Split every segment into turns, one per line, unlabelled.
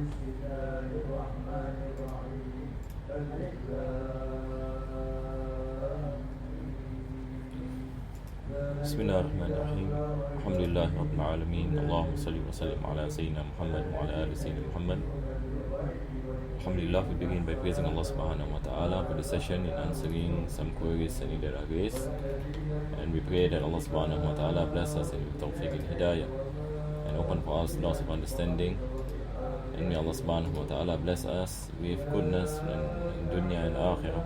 Bismillahirrahmanirrahim. Alhamdulillah Rabbil Alamin. Allahumma salli wa sallim ala Sayyidina Muhammad wa ala ali Sayyidina Muhammad. Alhamdulillah, we begin by praising Allah subhanahu wa ta'ala for the session in answering some queries and that are raised. And we pray that Allah subhanahu wa ta'ala bless us and with tawfiq and hidayah and open for us doors of understanding. And may Allah subhanahu wa ta'ala bless us with goodness in dunya and akhirah.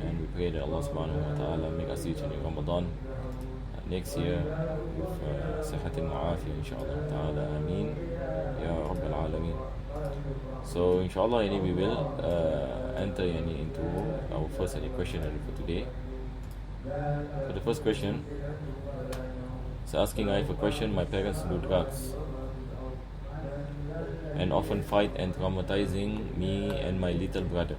And we pray that Allah subhanahu wa ta'ala make us each in Ramadan next year with sihatin wa afiyah inshallah ta'ala. Ameen ya Rabbil Alameen. So inshallah we will enter into our first question for today. So the first question is asking, I have a question. My parents do drugs and often fight and traumatizing me and my little brother.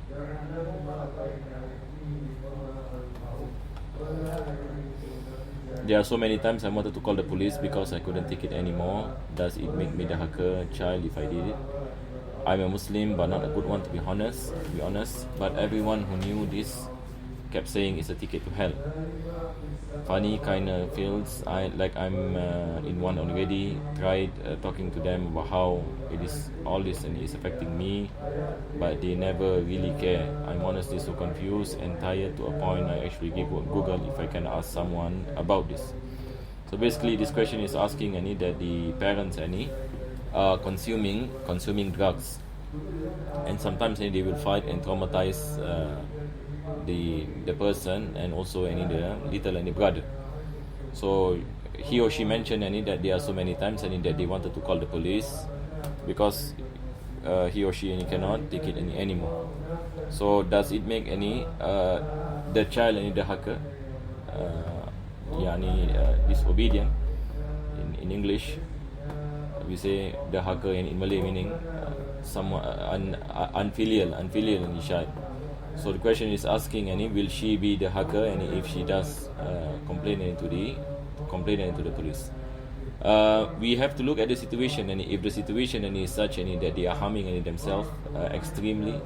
There are so many times I wanted to call the police because I couldn't take it anymore. Does it make me the hacker child if I did it? I'm a Muslim but not a good one to be honest. But everyone who knew this kept saying it's a ticket to hell. Funny kinda feels like I'm in one already. Tried talking to them about how it is all this and it's affecting me, but they never really care. I'm honestly so confused and tired to a point I actually Google if I can ask someone about this. So basically this question is asking that the parents are consuming drugs, and sometimes they will fight and traumatize the person and also the little and the brother. So he or she mentioned that there are so many times that they wanted to call the police because he or she cannot take it anymore. So does it make the child the hacker disobedient? In English we say the hacker, in Malay meaning someone unfilial child. So the question is asking, will she be the hacker, and if she does complain to the police? We have to look at the situation, and if the situation is such that they are harming themselves extremely,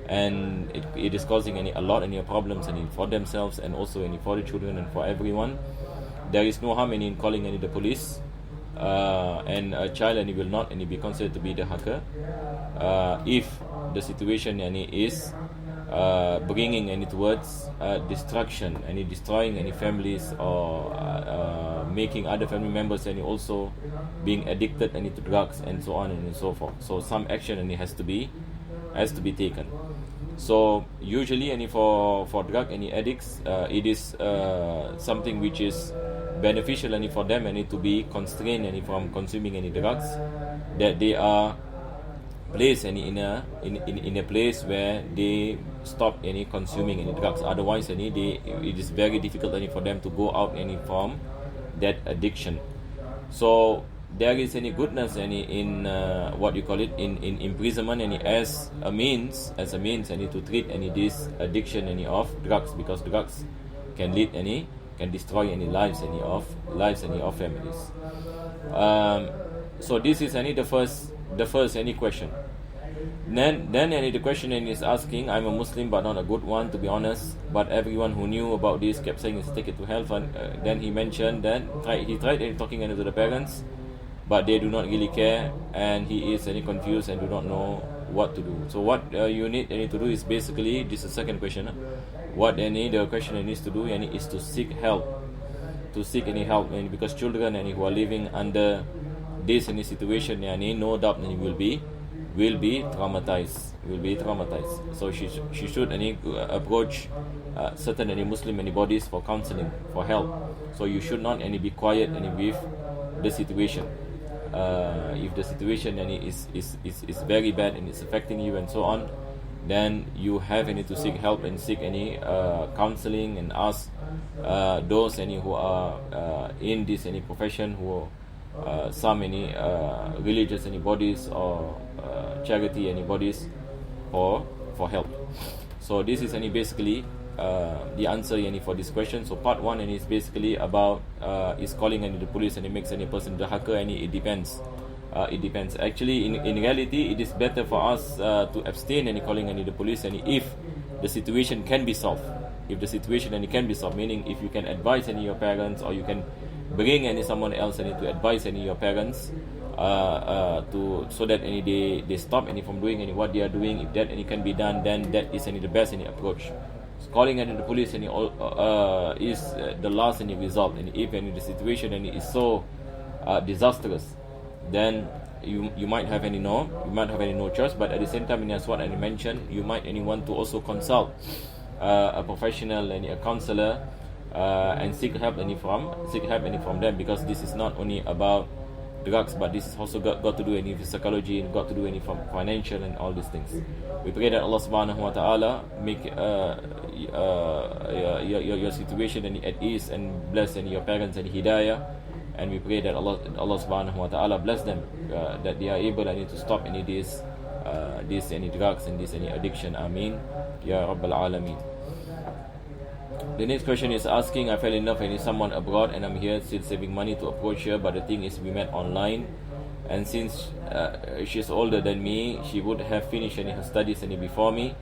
and it is causing a lot of problems for themselves and also for the children and for everyone, there is no harm in calling the police. And a child will not be considered to be the hacker if the situation is bringing towards destruction, destroying families, or making other family members also being addicted to drugs and so on and so forth. So some action has to be taken. So usually for drug addicts, it is something which is beneficial for them to be constrained from consuming drugs, that they are placed in a place where they stop consuming drugs. Otherwise it is very difficult for them to go out from that addiction. So there is goodness in what you call it in imprisonment as a means to treat this addiction of drugs, because drugs can lead can destroy lives of families. So this is the first question. Then the question is asking, I'm a Muslim but not a good one to be honest, but everyone who knew about this kept saying it's a ticket to hell. Then he mentioned that he tried talking to the parents, but they do not really care, and he is confused and do not know what to do. So what you need to do is basically, this is the second question, what the question needs to do is to seek help, help, because children who are living under this situation, no doubt will be traumatized. So she should approach certain Muslim bodies for counseling, for help. So you should not be quiet with the situation. If the situation is very bad and it's affecting you and so on, then you have to seek help and seek counseling, and ask those who are in this profession, who some religious bodies or charity bodies for help. So this is basically the answer for this question. So part one is basically about is calling the police and it makes any person the hacker, it depends. It depends. Actually, in reality, it is better for us to abstain and calling any the police and if the situation can be solved. If the situation and it can be solved, meaning if you can advise any your parents or you can bring any someone else and to advise any your parents to so that any they stop any from doing any what they are doing. If that any can be done, then that is any the best any approach. So calling any the police any is the last any result. And if any the situation any is so disastrous, then you might have any no choice. But at the same time, as what I mentioned, you might want to also consult a professional and a counselor and seek help any from them, because this is not only about drugs, but this is also got to do any with psychology and got to do any from financial and all these things. We pray that Allah subhanahu wa ta'ala make your situation and at ease and bless and your parents and hidayah. And we pray that Allah subhanahu wa ta'ala bless them, that they are able to stop any this any drugs and this any addiction. Ameen Ya Rabbal Alameen. The next question is asking, I fell in love with someone abroad and I'm here still saving money to approach her, but the thing is we met online, and since she's older than me, she would have finished her studies before me,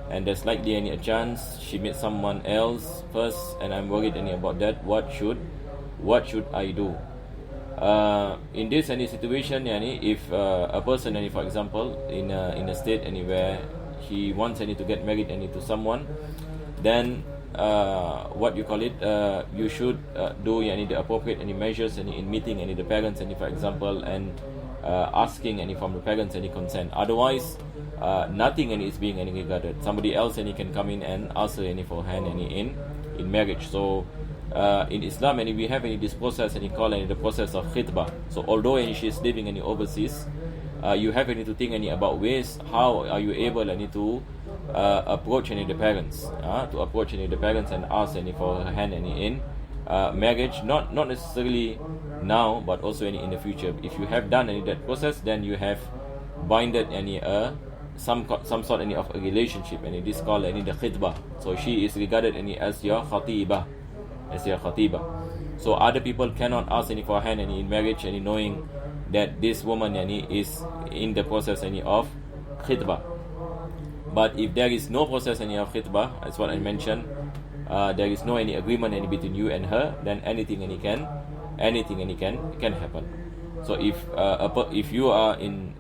and there's likely a chance she met someone else first, and I'm worried about that. What should I do? In this situation, if a person for example in a state anywhere he wants to get married to someone, then what you call it, you should do the appropriate measures in meeting the parents for example, and asking from the parents consent. Otherwise nothing is being regarded. Somebody else can come in and ask her for hand in marriage. So in Islam we have this process called the process of khitbah. So although she is living overseas, you have to think about ways how are you able to approach the parents, and ask for her hand in marriage, not necessarily now, but also in the future. If you have done that process, then you have binded some sort of a relationship, and it is called the khitbah. So she is regarded as your khatibah. So other people cannot ask for hand in marriage, knowing that this woman is in the process of khitbah. But if there is no process of khitbah, as what I mentioned, there is no any agreement between you and her, then anything can happen. So if you are in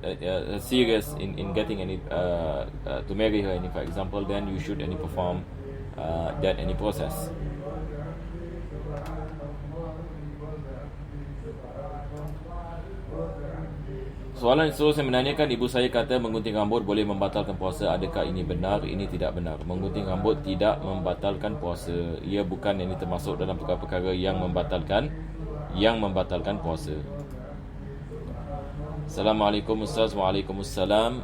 serious in getting to marry her, for example, then you should perform that process. Soalan seterusnya menanyakan, ibu saya kata menggunting rambut boleh membatalkan puasa. Adakah ini benar? Ini tidak benar. Menggunting rambut tidak membatalkan puasa. Ia bukan termasuk dalam perkara-perkara yang membatalkan puasa. Assalamualaikum Ustaz. Waalaikumsalam.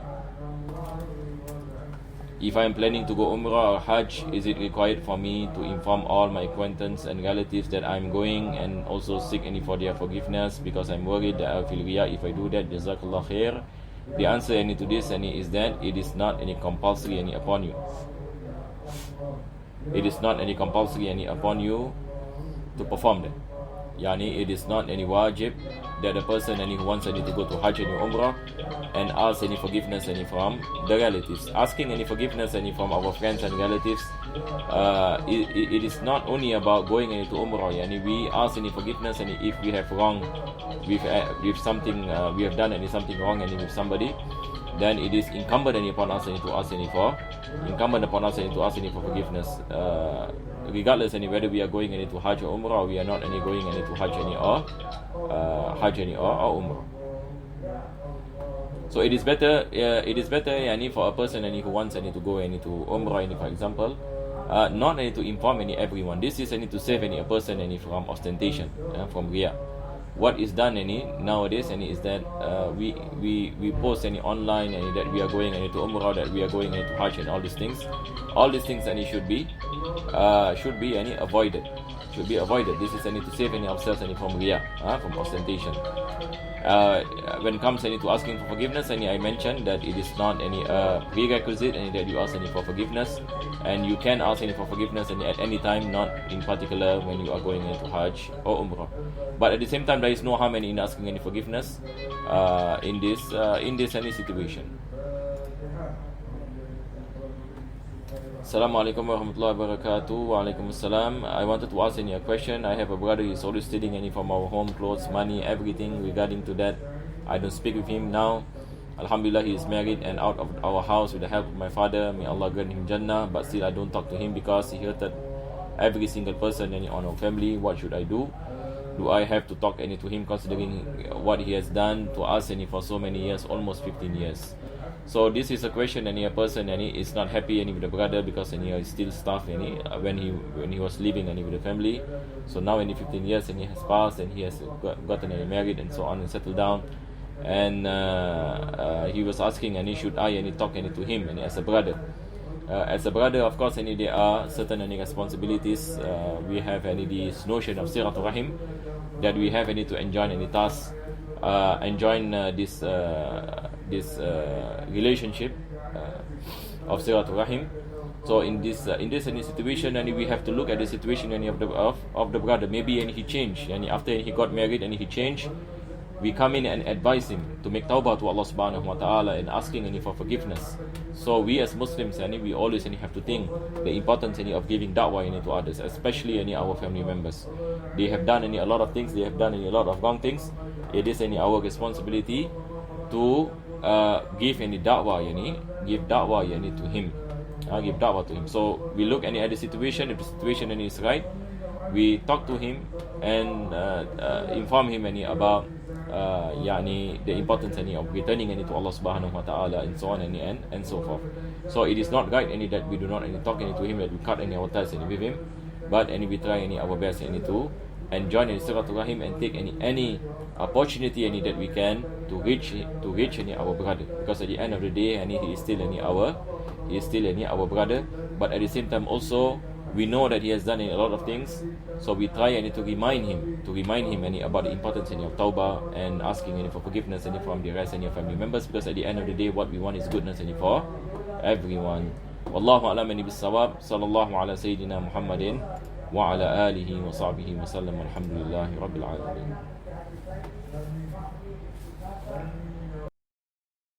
If I am planning to go Umrah or Hajj, is it required for me to inform all my acquaintances and relatives that I am going, and also seek for their forgiveness, because I'm worried that I will feel riya if I do that? Jazakallah khair. The answer to this is that it is not compulsory upon you. It is not compulsory upon you to perform that. It is not any wajib that the person who wants to go to Hajj and Umrah and ask forgiveness from the relatives. Asking forgiveness from our friends and relatives, it is not only about going to Umrah. We ask forgiveness if we have wrong with something, we have done something wrong with somebody, then it is incumbent upon us to ask for forgiveness. Regardless whether we are going to Hajj or Umrah, we are not going to Hajj or Umrah. So it is better for a person who wants to go to Umrah, for example, not to inform everyone. This is to save a person from ostentation, from riya. What is done nowadays is that we post online that we are going to Umrah, that we are going to Hajj, and all these things should be avoided. This is to save ourselves from riya, from ostentation. when it comes to asking for forgiveness, I mentioned that it is not any prerequisite that you ask for forgiveness, and you can ask for forgiveness at any time, not in particular when you are going into Hajj or Umrah. But at the same time, there is no harm in asking any forgiveness in this any situation. Assalamualaikum warahmatullahi wabarakatuh. Waalaikumsalam. I wanted to ask a question. I have a brother, he's always stealing any from our home, clothes, money, everything regarding to that. I don't speak with him now. Alhamdulillah, he is married and out of our house with the help of my father. May Allah grant him Jannah. But still I don't talk to him because he hurted every single person on our family. What should I do? Do I have to talk to him considering what he has done to us for so many years, almost 15 years? So this is a question, a person is not happy with the brother because he is still stuff when he was living with the family. So now 15 years he has passed and he has gotten married and so on and settled down. And he was asking should I talk to him as a brother. As a brother, of course, there are certain responsibilities. We have this notion of Siratul Rahim, that we have to enjoin any task, enjoin this relationship of Siratul Rahim. So in this situation, we have to look at the situation of the brother. Maybe he changed, after he got married he changed. We come in and advise him to make tawbah to Allah subhanahu wa ta'ala and asking for forgiveness. So we as Muslims, we always have to think the importance of giving da'wah to others, especially our family members. They have done a lot of things, they have done a lot of wrong things. It is our responsibility to give da'wah, give da'wah to him. Give da'wah to him. So we look at the situation. If the situation is right, we talk to him and inform him about the importance of returning to Allah subhanahu wa ta'ala and so on and so forth. So it is not right that we do not talk to him, that we cut our ties with him, but we try our best to enjoy Siratul Rahim and take any opportunity that we can to reach our brother, because at the end of the day he is still our brother. But at the same time also we know that he has done a lot of things, so we try to remind him about the importance of tawbah and asking for forgiveness from the rest of your family members, because at the end of the day what we want is goodness for everyone. Wallahu a'lam bis-shawab. Sallallahu ala sayyidina Muhammadin wa ala alihi wa sahbihi wa sallam. Alhamdulillahi rabbil alamin.